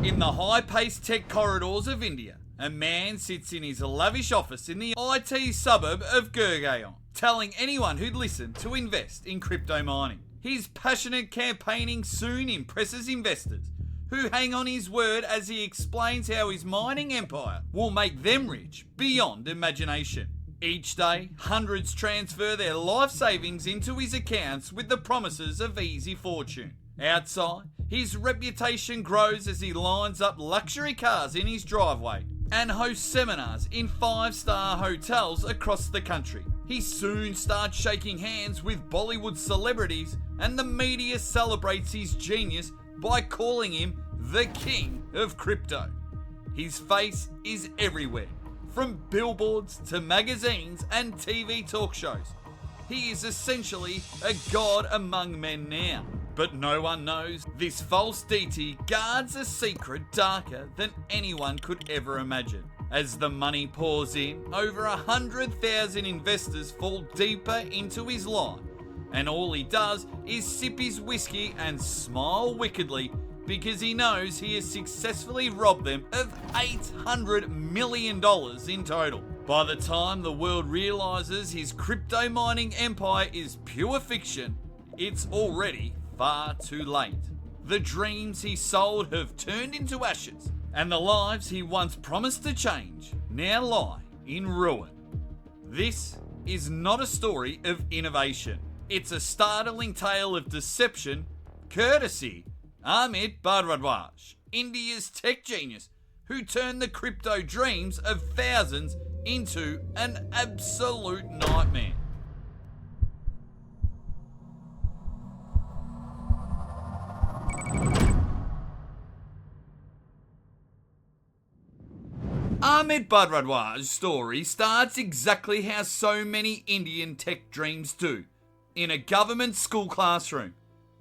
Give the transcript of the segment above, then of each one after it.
In the high-paced tech corridors of India, a man sits in his lavish office in the IT suburb of Gurgaon, telling anyone who'd listen to invest in crypto mining. His passionate campaigning soon impresses investors, who hang on his word as he explains how his mining empire will make them rich beyond imagination. Each day, hundreds transfer their life savings into his accounts with the promises of easy fortune. Outside, his reputation grows as he lines up luxury cars in his driveway and hosts seminars in 5-star hotels across the country. He soon starts shaking hands with Bollywood celebrities, and the media celebrates his genius by calling him the king of crypto. His face is everywhere, from billboards to magazines and TV talk shows. He is essentially a god among men now. But no one knows this false deity guards a secret darker than anyone could ever imagine. As the money pours in, over 100,000 investors fall deeper into his life, and all he does is sip his whiskey and smile wickedly because he knows he has successfully robbed them of $800 million in total. By the time the world realises his crypto mining empire is pure fiction, it's already far too late. The dreams he sold have turned into ashes, and the lives he once promised to change now lie in ruin. This is not a story of innovation. It's a startling tale of deception, courtesy Amit Bharadwaj, India's tech genius, who turned the crypto dreams of thousands into an absolute nightmare. Amit Bharadwaj's story starts exactly how so many Indian tech dreams do, in a government school classroom,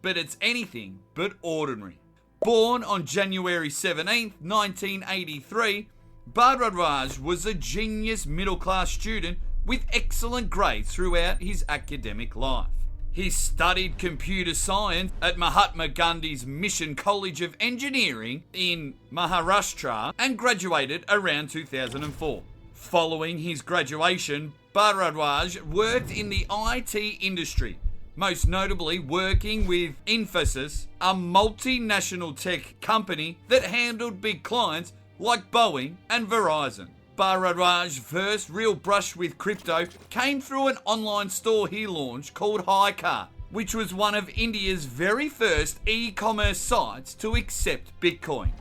but it's anything but ordinary. Born on January 17, 1983, Bharadwaj was a genius middle-class student with excellent grades throughout his academic life. He studied computer science at Mahatma Gandhi's Mission College of Engineering in Maharashtra and graduated around 2004. Following his graduation, Bharadwaj worked in the IT industry, most notably working with Infosys, a multinational tech company that handled big clients like Boeing and Verizon. Bharadwaj's first real brush with crypto came through an online store he launched called Highcart, which was one of India's very first e-commerce sites to accept Bitcoin.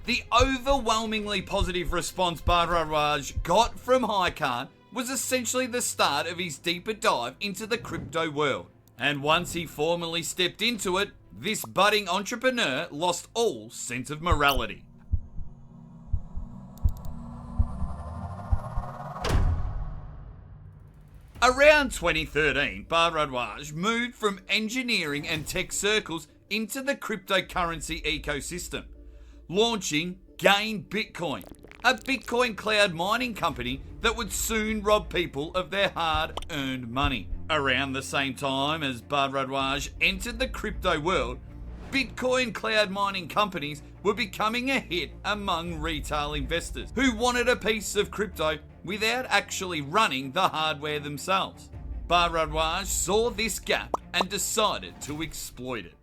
The overwhelmingly positive response Bharadwaj got from Highcart was essentially the start of his deeper dive into the crypto world. And once he formally stepped into it, this budding entrepreneur lost all sense of morality. Around 2013, Bharadwaj moved from engineering and tech circles into the cryptocurrency ecosystem, launching Gain Bitcoin, a Bitcoin cloud mining company that would soon rob people of their hard-earned money. Around the same time as Bharadwaj entered the crypto world, Bitcoin cloud mining companies were becoming a hit among retail investors who wanted a piece of crypto without actually running the hardware themselves. Bharadwaj saw this gap and decided to exploit it.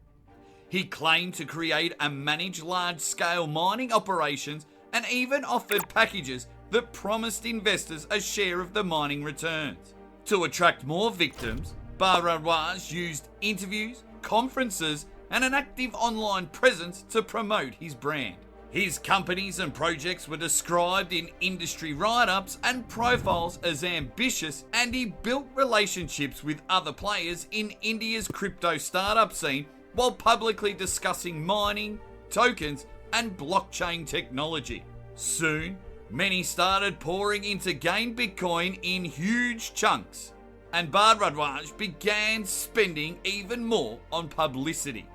He claimed to create and manage large-scale mining operations and even offered packages that promised investors a share of the mining returns. To attract more victims, Bharadwaj used interviews, conferences, and an active online presence to promote his brand. His companies and projects were described in industry write-ups and profiles as ambitious, and he built relationships with other players in India's crypto startup scene while publicly discussing mining, tokens, and blockchain technology. Soon, many started pouring into Gain Bitcoin in huge chunks, and Bharadwaj began spending even more on publicity.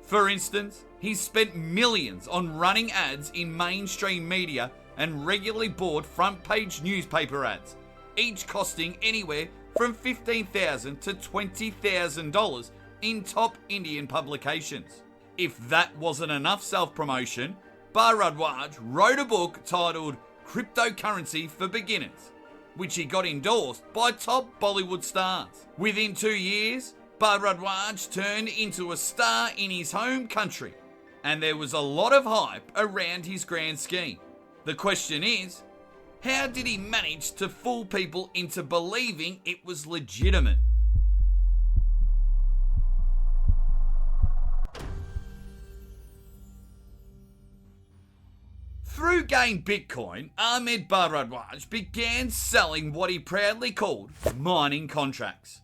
For instance, he spent millions on running ads in mainstream media and regularly bought front-page newspaper ads, each costing anywhere from $15,000 to $20,000 in top Indian publications. If that wasn't enough self-promotion, Bharadwaj wrote a book titled Cryptocurrency for Beginners, which he got endorsed by top Bollywood stars. Within 2 years, Bharadwaj turned into a star in his home country, and there was a lot of hype around his grand scheme. The question is, how did he manage to fool people into believing it was legitimate? Through Gain Bitcoin, Ahmed Bharadwaj began selling what he proudly called mining contracts.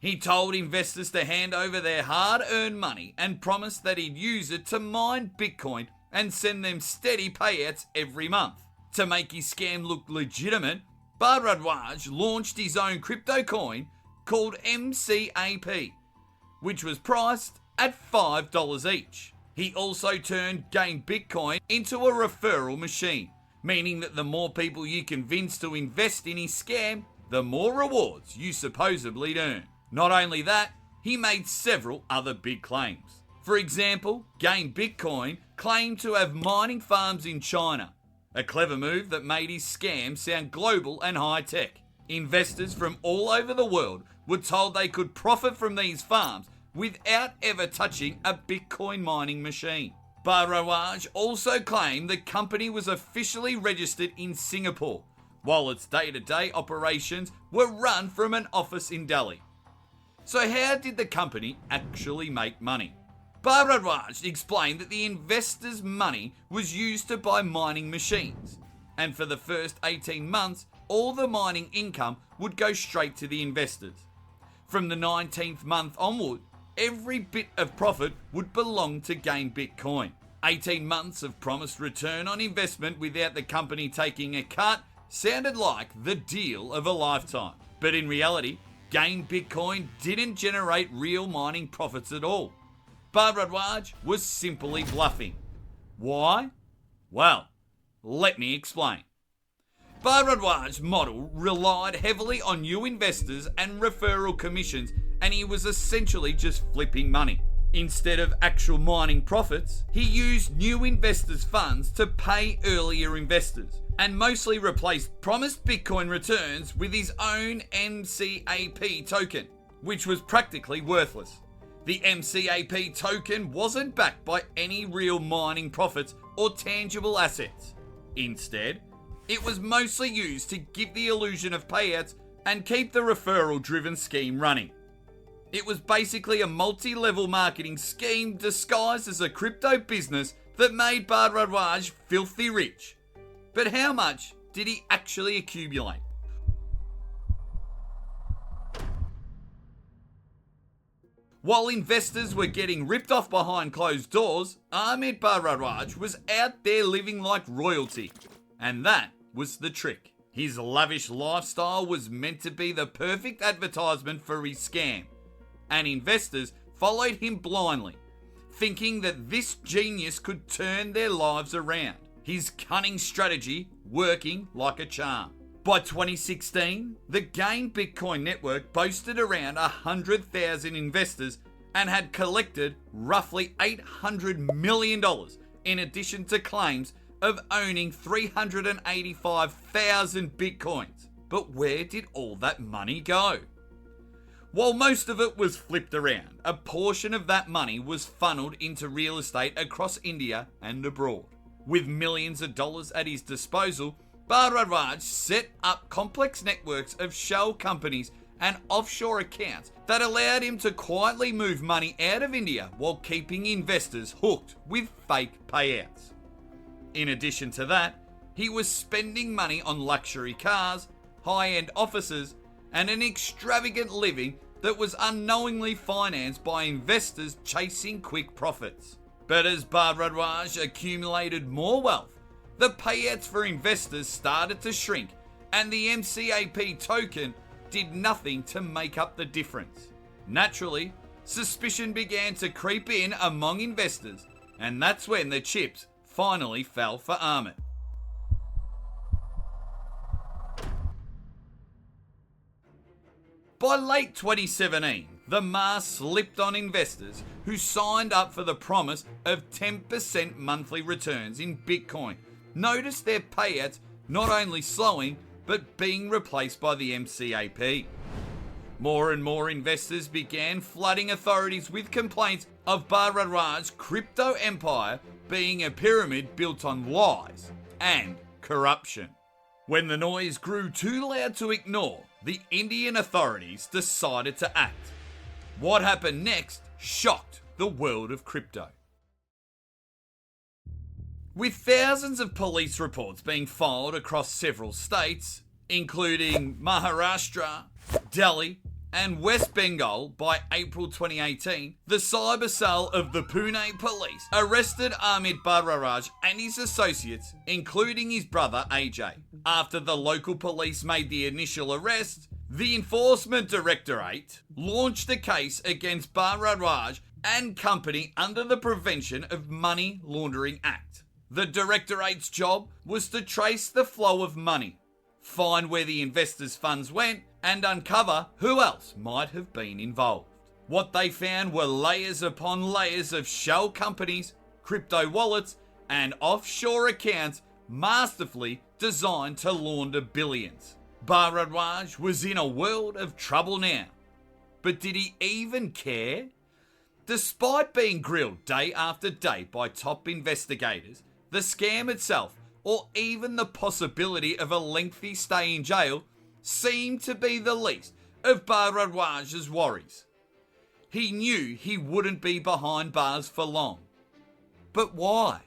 He told investors to hand over their hard-earned money and promised that he'd use it to mine Bitcoin and send them steady payouts every month. To make his scam look legitimate, Bharadwaj launched his own crypto coin called MCAP, which was priced at $5 each. He also turned Gain Bitcoin into a referral machine, meaning that the more people you convince to invest in his scam, the more rewards you supposedly earn. Not only that, he made several other big claims. For example, Gain Bitcoin claimed to have mining farms in China, a clever move that made his scam sound global and high-tech. Investors from all over the world were told they could profit from these farms without ever touching a Bitcoin mining machine. Bharadwaj also claimed the company was officially registered in Singapore, while its day-to-day operations were run from an office in Delhi. So how did the company actually make money? Bharadwaj explained that the investors' money was used to buy mining machines, and for the first 18 months, all the mining income would go straight to the investors. From the 19th month onward, every bit of profit would belong to Gain Bitcoin. 18 months of promised return on investment without the company taking a cut sounded like the deal of a lifetime. But in reality, Gain Bitcoin didn't generate real mining profits at all. Bharadwaj was simply bluffing. Why? Well, let me explain. Bharadwaj's model relied heavily on new investors and referral commissions, and he was essentially just flipping money. Instead of actual mining profits, he used new investors' funds to pay earlier investors, and mostly replaced promised Bitcoin returns with his own MCAP token, which was practically worthless. The MCAP token wasn't backed by any real mining profits or tangible assets. Instead, it was mostly used to give the illusion of payouts and keep the referral-driven scheme running. It was basically a multi-level marketing scheme disguised as a crypto business that made Bharadwaj filthy rich. But how much did he actually accumulate? While investors were getting ripped off behind closed doors, Ahmed Bharadwaj was out there living like royalty. And that was the trick. His lavish lifestyle was meant to be the perfect advertisement for his scam, and investors followed him blindly, thinking that this genius could turn their lives around. His cunning strategy working like a charm. By 2016, the Gain Bitcoin network boasted around 100,000 investors and had collected roughly $800 million, in addition to claims of owning 385,000 Bitcoins. But where did all that money go? While most of it was flipped around, a portion of that money was funneled into real estate across India and abroad. With millions of dollars at his disposal, Bharadwaj set up complex networks of shell companies and offshore accounts that allowed him to quietly move money out of India while keeping investors hooked with fake payouts. In addition to that, he was spending money on luxury cars, high-end offices, and an extravagant living that was unknowingly financed by investors chasing quick profits. But as Bharadwaj accumulated more wealth, the payouts for investors started to shrink, and the MCAP token did nothing to make up the difference. Naturally, suspicion began to creep in among investors, and that's when the chips finally fell for Ahmed. By late 2017, the mask slipped on investors who signed up for the promise of 10% monthly returns in Bitcoin. Notice their payouts not only slowing, but being replaced by the MCAP. More and more investors began flooding authorities with complaints of Bharadwaj's crypto empire being a pyramid built on lies and corruption. When the noise grew too loud to ignore, the Indian authorities decided to act. What happened next shocked the world of crypto. With thousands of police reports being filed across several states, including Maharashtra, Delhi, and West Bengal by April 2018, the cyber cell of the Pune police arrested Amit Bharadwaj and his associates, including his brother AJ. After the local police made the initial arrest, the Enforcement Directorate launched a case against Bharadwaj and company under the Prevention of Money Laundering Act. The Directorate's job was to trace the flow of money, find where the investors' funds went, and uncover who else might have been involved. What they found were layers upon layers of shell companies, crypto wallets, and offshore accounts masterfully designed to launder billions. Bharadwaj was in a world of trouble now. But did he even care? Despite being grilled day after day by top investigators, the scam itself, or even the possibility of a lengthy stay in jail, seemed to be the least of Bharadwaj's worries. He knew he wouldn't be behind bars for long. But why?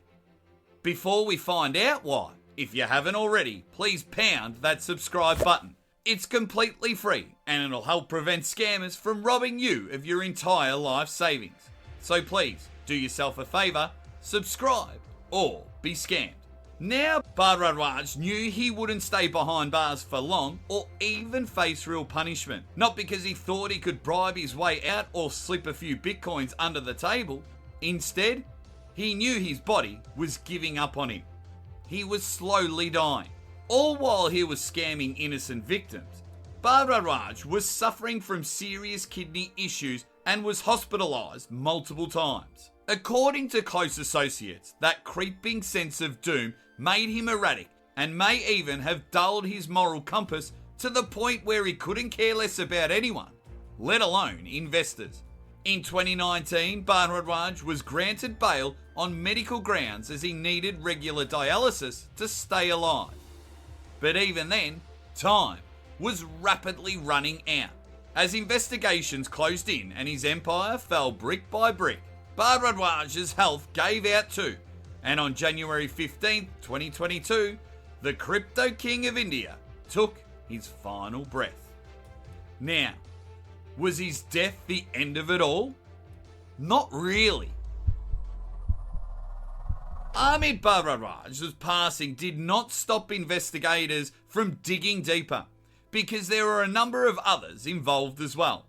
Before we find out why, if you haven't already, please pound that subscribe button. It's completely free and it'll help prevent scammers from robbing you of your entire life savings. So please, do yourself a favour, subscribe or be scammed. Now Bharadwaj knew he wouldn't stay behind bars for long or even face real punishment. Not because he thought he could bribe his way out or slip a few bitcoins under the table. Instead, he knew his body was giving up on him. He was slowly dying. All while he was scamming innocent victims, Bharadwaj was suffering from serious kidney issues and was hospitalised multiple times. According to close associates, that creeping sense of doom made him erratic and may even have dulled his moral compass to the point where he couldn't care less about anyone, let alone investors. In 2019, Bharadwaj was granted bail on medical grounds as he needed regular dialysis to stay alive. But even then, time was rapidly running out. As investigations closed in and his empire fell brick by brick, Bharadwaj's health gave out too, and on January 15, 2022, the crypto king of India took his final breath. Now, was his death the end of it all? Not really. Amit Bharadwaj's passing did not stop investigators from digging deeper, because there were a number of others involved as well.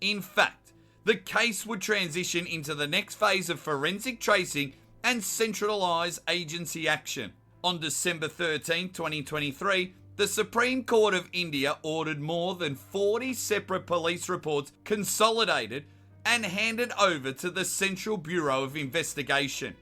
In fact, the case would transition into the next phase of forensic tracing and centralised agency action. On December 13, 2023, the Supreme Court of India ordered more than 40 separate police reports consolidated and handed over to the Central Bureau of Investigation,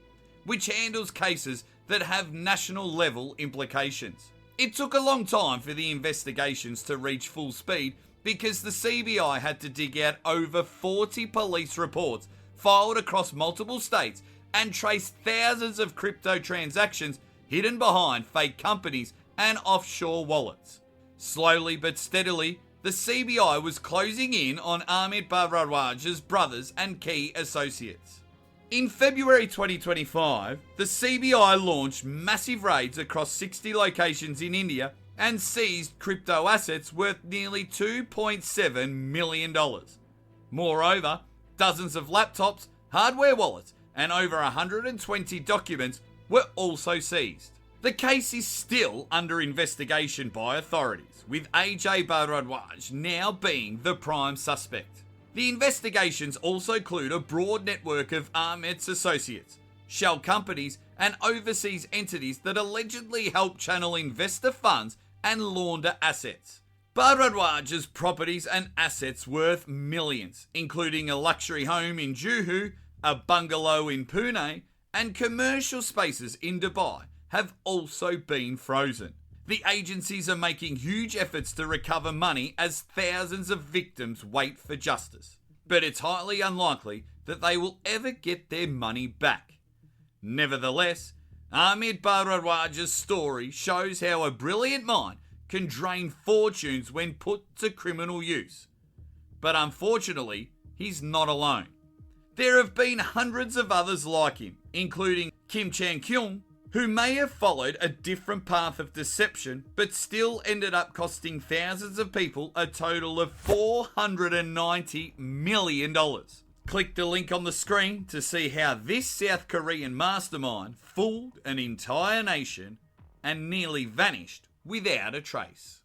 which handles cases that have national level implications. It took a long time for the investigations to reach full speed because the CBI had to dig out over 40 police reports filed across multiple states and trace thousands of crypto transactions hidden behind fake companies and offshore wallets. Slowly but steadily, the CBI was closing in on Amit Bharadwaj's brothers and key associates. In February 2025, the CBI launched massive raids across 60 locations in India and seized crypto assets worth nearly $2.7 million. Moreover, dozens of laptops, hardware wallets, and over 120 documents were also seized. The case is still under investigation by authorities, with AJ Bharadwaj now being the prime suspect. The investigations also include a broad network of Amit's associates, shell companies, and overseas entities that allegedly help channel investor funds and launder assets. Bharadwaj's properties and assets worth millions, including a luxury home in Juhu, a bungalow in Pune, and commercial spaces in Dubai, have also been frozen. The agencies are making huge efforts to recover money as thousands of victims wait for justice. But it's highly unlikely that they will ever get their money back. Nevertheless, Amit Bharadwaj's story shows how a brilliant mind can drain fortunes when put to criminal use. But unfortunately, he's not alone. There have been hundreds of others like him, including Kim Chan-kyung, who may have followed a different path of deception but still ended up costing thousands of people a total of $490 million. Click the link on the screen to see how this South Korean mastermind fooled an entire nation and nearly vanished without a trace.